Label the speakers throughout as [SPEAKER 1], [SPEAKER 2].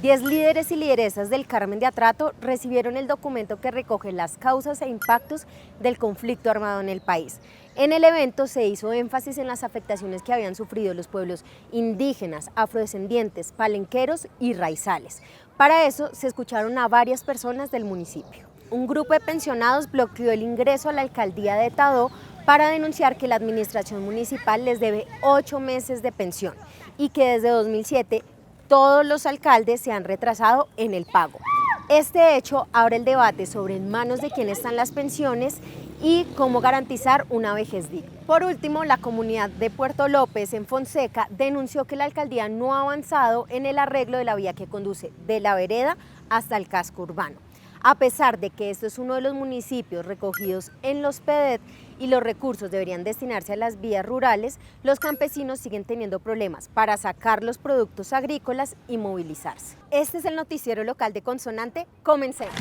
[SPEAKER 1] 10 líderes y lideresas del Carmen de Atrato recibieron el documento que recoge las causas e impactos del conflicto armado en el país. En el evento se hizo énfasis en las afectaciones que habían sufrido los pueblos indígenas, afrodescendientes, palenqueros y raizales. Para eso se escucharon a varias personas del municipio. Un grupo de pensionados bloqueó el ingreso a la alcaldía de Tadó para denunciar que la administración municipal les debe 8 meses de pensión y que desde 2007 todos los alcaldes se han retrasado en el pago. Este hecho abre el debate sobre en manos de quién están las pensiones y cómo garantizar una vejez digna. Por último, la comunidad de Puerto López en Fonseca denunció que la alcaldía no ha avanzado en el arreglo de la vía que conduce de la vereda hasta el casco urbano. A pesar de que esto es uno de los municipios recogidos en los PEDET y los recursos deberían destinarse a las vías rurales, los campesinos siguen teniendo problemas para sacar los productos agrícolas y movilizarse. Este es el noticiero local de Consonante. Comencemos.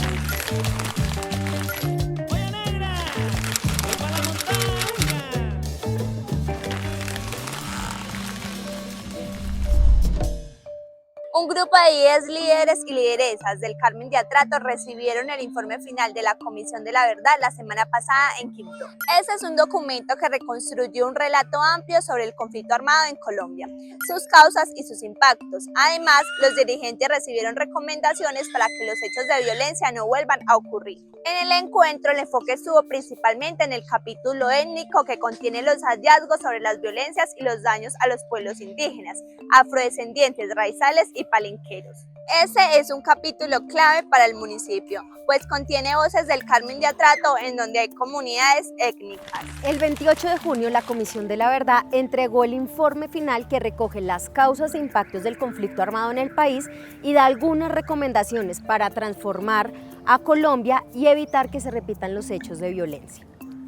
[SPEAKER 2] Un grupo de 10 líderes y lideresas del Carmen de Atrato recibieron el informe final de la Comisión de la Verdad la semana pasada en Quibdó. Ese es un documento que reconstruyó un relato amplio sobre el conflicto armado en Colombia, sus causas y sus impactos. Además, los dirigentes recibieron recomendaciones para que los hechos de violencia no vuelvan a ocurrir. En el encuentro, el enfoque estuvo principalmente en el capítulo étnico que contiene los hallazgos sobre las violencias y los daños a los pueblos indígenas, afrodescendientes, raizales y palenqueros. Ese es un capítulo clave para el municipio, pues contiene voces del Carmen de Atrato en donde hay comunidades étnicas.
[SPEAKER 1] El 28 de junio, la Comisión de la Verdad entregó el informe final que recoge las causas e impactos del conflicto armado en el país y da algunas recomendaciones para transformar a Colombia y evitar que se repitan los hechos de violencia.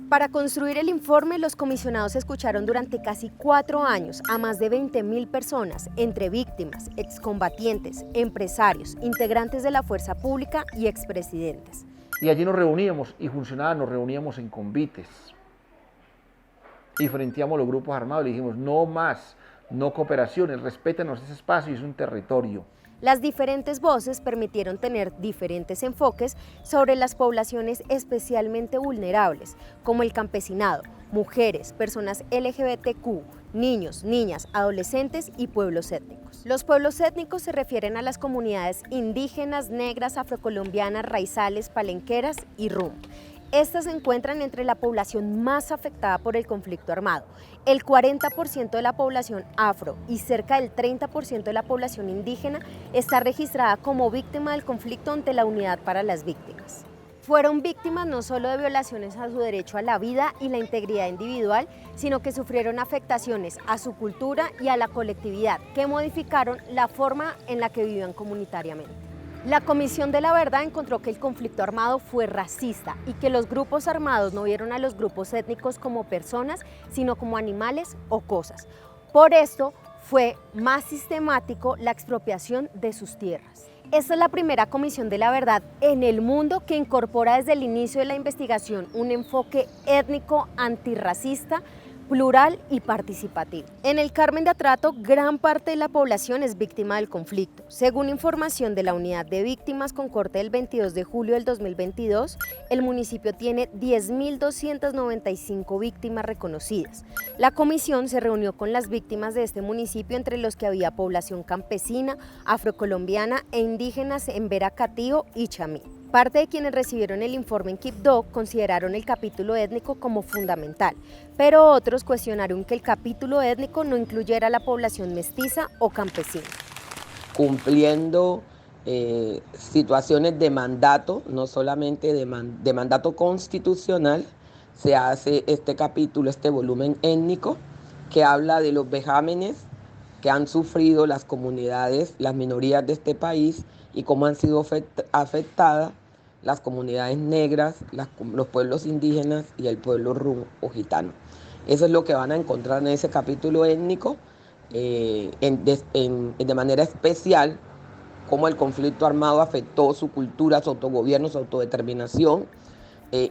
[SPEAKER 1] Para construir el informe, los comisionados escucharon durante casi 4 años a más de 20.000 personas, entre víctimas, excombatientes, empresarios, integrantes de la fuerza pública y expresidentes.
[SPEAKER 3] Y allí nos reuníamos y funcionaba, nos reuníamos en convites y frenteamos los grupos armados y dijimos no más, no cooperaciones, respétenos ese espacio y es un territorio.
[SPEAKER 1] Las diferentes voces permitieron tener diferentes enfoques sobre las poblaciones especialmente vulnerables, como el campesinado, mujeres, personas LGBTQ, niños, niñas, adolescentes y pueblos étnicos. Los pueblos étnicos se refieren a las comunidades indígenas, negras, afrocolombianas, raizales, palenqueras y rum. Estas se encuentran entre la población más afectada por el conflicto armado. El 40% de la población afro y cerca del 30% de la población indígena está registrada como víctima del conflicto ante la Unidad para las Víctimas. Fueron víctimas no solo de violaciones a su derecho a la vida y la integridad individual, sino que sufrieron afectaciones a su cultura y a la colectividad que modificaron la forma en la que vivían comunitariamente. La Comisión de la Verdad encontró que el conflicto armado fue racista y que los grupos armados no vieron a los grupos étnicos como personas, sino como animales o cosas. Por esto fue más sistemático la expropiación de sus tierras. Esta es la primera Comisión de la Verdad en el mundo que incorpora desde el inicio de la investigación un enfoque étnico antirracista, plural y participativo. En el Carmen de Atrato, gran parte de la población es víctima del conflicto. Según información de la Unidad de Víctimas con corte del 22 de julio del 2022, el municipio tiene 10.295 víctimas reconocidas. La comisión se reunió con las víctimas de este municipio, entre los que había población campesina, afrocolombiana e indígenas en Vera Catío y Chamí. Parte de quienes recibieron el informe en Quibdó consideraron el capítulo étnico como fundamental, pero otros cuestionaron que el capítulo étnico no incluyera a la población mestiza o campesina.
[SPEAKER 4] Cumpliendo situaciones de mandato, no solamente de mandato constitucional, se hace este capítulo, este volumen étnico, que habla de los vejámenes que han sufrido las comunidades, las minorías de este país y cómo han sido afectadas las comunidades negras, los pueblos indígenas y el pueblo rum o gitano. Eso es lo que van a encontrar en ese capítulo étnico, de manera especial, cómo el conflicto armado afectó su cultura, su autogobierno, su autodeterminación,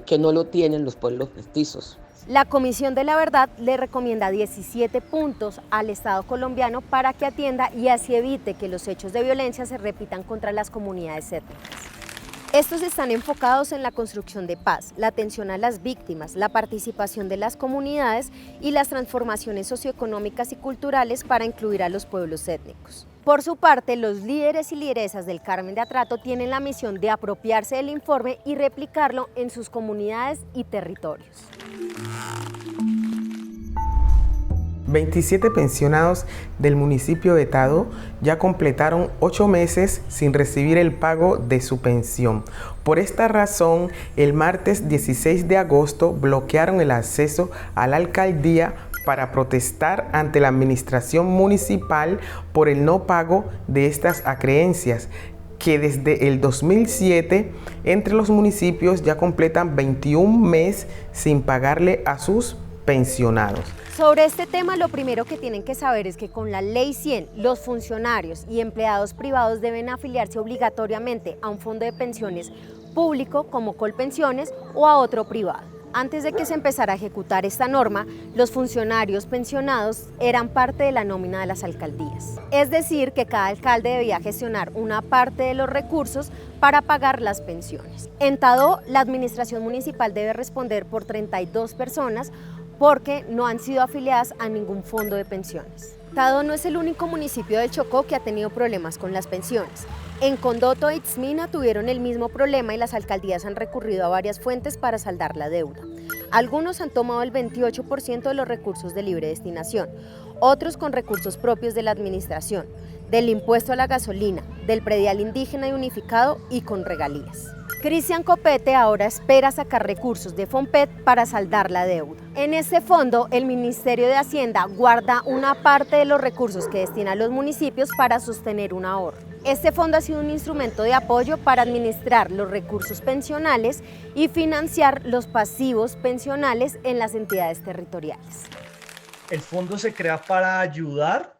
[SPEAKER 4] que no lo tienen los pueblos mestizos.
[SPEAKER 1] La Comisión de la Verdad le recomienda 17 puntos al Estado colombiano para que atienda y así evite que los hechos de violencia se repitan contra las comunidades étnicas. Estos están enfocados en la construcción de paz, la atención a las víctimas, la participación de las comunidades y las transformaciones socioeconómicas y culturales para incluir a los pueblos étnicos. Por su parte, los líderes y lideresas del Carmen de Atrato tienen la misión de apropiarse del informe y replicarlo en sus comunidades y territorios.
[SPEAKER 5] 27 pensionados del municipio de Tadó ya completaron 8 meses sin recibir el pago de su pensión. Por esta razón, el martes 16 de agosto bloquearon el acceso a la alcaldía para protestar ante la administración municipal por el no pago de estas acreencias, que desde el 2007 entre los municipios ya completan 21 meses sin pagarle a sus pensionados.
[SPEAKER 1] Sobre este tema, lo primero que tienen que saber es que con la Ley 100, los funcionarios y empleados privados deben afiliarse obligatoriamente a un fondo de pensiones público como Colpensiones o a otro privado. Antes de que se empezara a ejecutar esta norma, los funcionarios pensionados eran parte de la nómina de las alcaldías. Es decir, que cada alcalde debía gestionar una parte de los recursos para pagar las pensiones. En Tadó, la administración municipal debe responder por 32 personas porque no han sido afiliadas a ningún fondo de pensiones. Tadó no es el único municipio del Chocó que ha tenido problemas con las pensiones. En Condoto e Itzmina tuvieron el mismo problema y las alcaldías han recurrido a varias fuentes para saldar la deuda. Algunos han tomado el 28% de los recursos de libre destinación, otros con recursos propios de la administración, del impuesto a la gasolina, del predial indígena y unificado y con regalías. Cristian Copete ahora espera sacar recursos de Fonpet para saldar la deuda. En este fondo, el Ministerio de Hacienda guarda una parte de los recursos que destina a los municipios para sostener un ahorro. Este fondo ha sido un instrumento de apoyo para administrar los recursos pensionales y financiar los pasivos pensionales en las entidades territoriales.
[SPEAKER 6] El fondo se crea para ayudar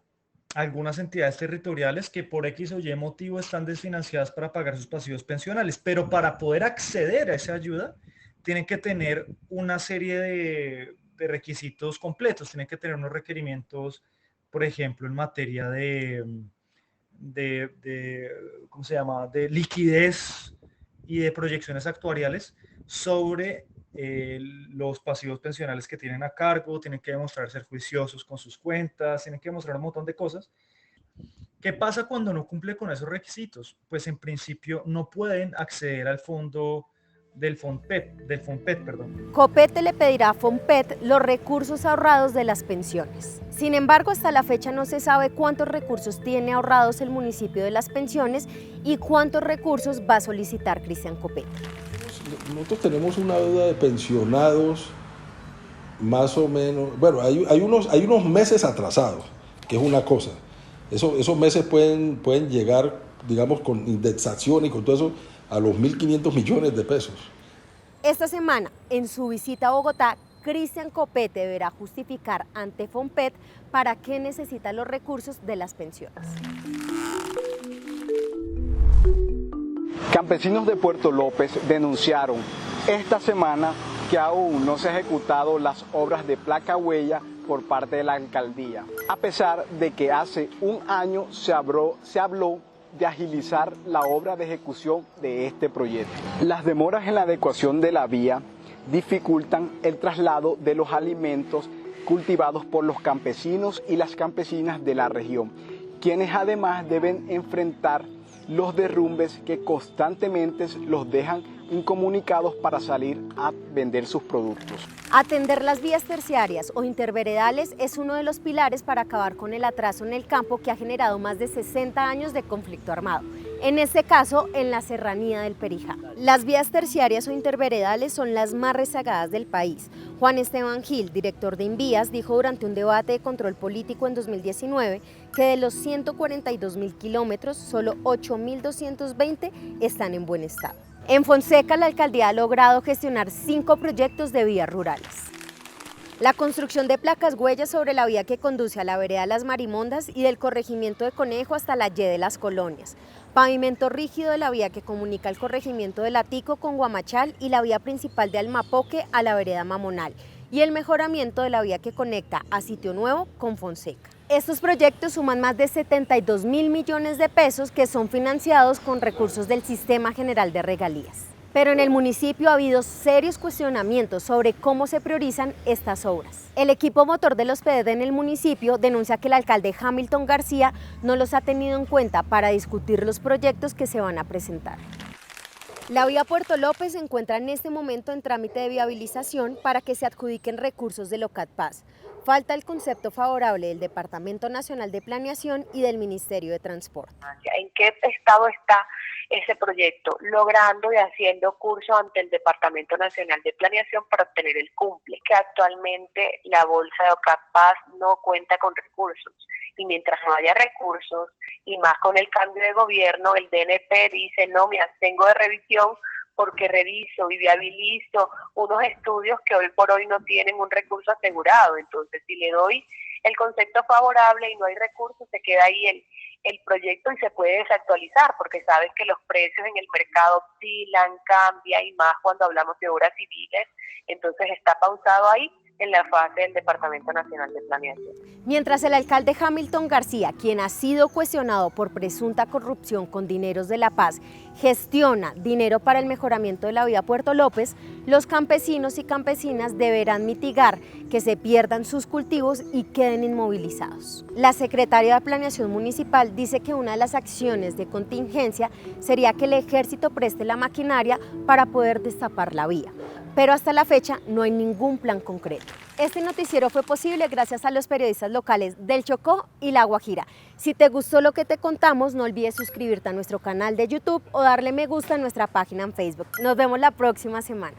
[SPEAKER 6] a algunas entidades territoriales que por X o Y motivo están desfinanciadas para pagar sus pasivos pensionales, pero para poder acceder a esa ayuda tienen que tener una serie de requisitos completos, tienen que tener unos requerimientos, por ejemplo, en materia ¿cómo se llama?, de liquidez y de proyecciones actuariales sobre los pasivos pensionales que tienen a cargo, tienen que demostrar ser juiciosos con sus cuentas, tienen que demostrar un montón de cosas. ¿Qué pasa cuando no cumple con esos requisitos? Pues en principio no pueden acceder al fondo del Fonpet.
[SPEAKER 1] Copete le pedirá a Fonpet los recursos ahorrados de las pensiones. Sin embargo, hasta la fecha no se sabe cuántos recursos tiene ahorrados el municipio de las pensiones y cuántos recursos va a solicitar Cristian Copete.
[SPEAKER 7] Nosotros tenemos una deuda de pensionados más o menos, bueno, hay unos meses atrasados, que es una cosa. Esos meses pueden llegar, digamos, con indexación y con todo eso, a los 1.500 millones de pesos.
[SPEAKER 1] Esta semana, en su visita a Bogotá, Cristian Copete deberá justificar ante Fonpet para qué necesita los recursos de las pensiones.
[SPEAKER 8] Campesinos de Puerto López denunciaron esta semana que aún no se han ejecutado las obras de placa huella por parte de la alcaldía, a pesar de que hace un año se habló de agilizar la obra de ejecución de este proyecto. Las demoras en la adecuación de la vía dificultan el traslado de los alimentos cultivados por los campesinos y las campesinas de la región, quienes además deben enfrentar los derrumbes que constantemente los dejan incomunicados para salir a vender sus productos.
[SPEAKER 1] Atender las vías terciarias o interveredales es uno de los pilares para acabar con el atraso en el campo que ha generado más de 60 años de conflicto armado, en este caso en la serranía del Perijá. Las vías terciarias o interveredales son las más rezagadas del país. Juan Esteban Gil, director de Invías, dijo durante un debate de control político en 2019 que de los 142.000 kilómetros, solo 8.220 están en buen estado. En Fonseca, la alcaldía ha logrado gestionar 5 proyectos de vías rurales. La construcción de placas huellas sobre la vía que conduce a la vereda Las Marimondas y del corregimiento de Conejo hasta la Y de las Colonias. Pavimento rígido de la vía que comunica el corregimiento de Latico con Guamachal y la vía principal de Almapoque a la vereda Mamonal. y el mejoramiento de la vía que conecta a Sitio Nuevo con Fonseca. Estos proyectos suman más de 72.000 millones de pesos que son financiados con recursos del Sistema General de Regalías. Pero en el municipio ha habido serios cuestionamientos sobre cómo se priorizan estas obras. El equipo motor de los PDD en el municipio denuncia que el alcalde Hamilton García no los ha tenido en cuenta para discutir los proyectos que se van a presentar. La vía Puerto López se encuentra en este momento en trámite de viabilización para que se adjudiquen recursos del OCATPAS. Falta el concepto favorable del Departamento Nacional de Planeación y del Ministerio de Transporte.
[SPEAKER 9] ¿En qué estado está ese proyecto? Logrando y haciendo curso ante el Departamento Nacional de Planeación para obtener el cumple, que actualmente la bolsa de OCATPAS no cuenta con recursos. Y mientras no haya recursos, y más con el cambio de gobierno, el DNP dice, no, me abstengo de revisión porque reviso y viabilizo unos estudios que hoy por hoy no tienen un recurso asegurado. Entonces, si le doy el concepto favorable y no hay recursos, se queda ahí el proyecto y se puede desactualizar, porque sabes que los precios en el mercado oscilan, cambian, y más cuando hablamos de obras civiles. Entonces, está pausado ahí en la fase del Departamento Nacional de Planeación.
[SPEAKER 1] Mientras el alcalde Hamilton García, quien ha sido cuestionado por presunta corrupción con dineros de La Paz, gestiona dinero para el mejoramiento de la vía Puerto López, los campesinos y campesinas deberán mitigar que se pierdan sus cultivos y queden inmovilizados. La secretaria de Planeación Municipal dice que una de las acciones de contingencia sería que el ejército preste la maquinaria para poder destapar la vía. Pero hasta la fecha no hay ningún plan concreto. Este noticiero fue posible gracias a los periodistas locales del Chocó y La Guajira. Si te gustó lo que te contamos, no olvides suscribirte a nuestro canal de YouTube o darle me gusta a nuestra página en Facebook. Nos vemos la próxima semana.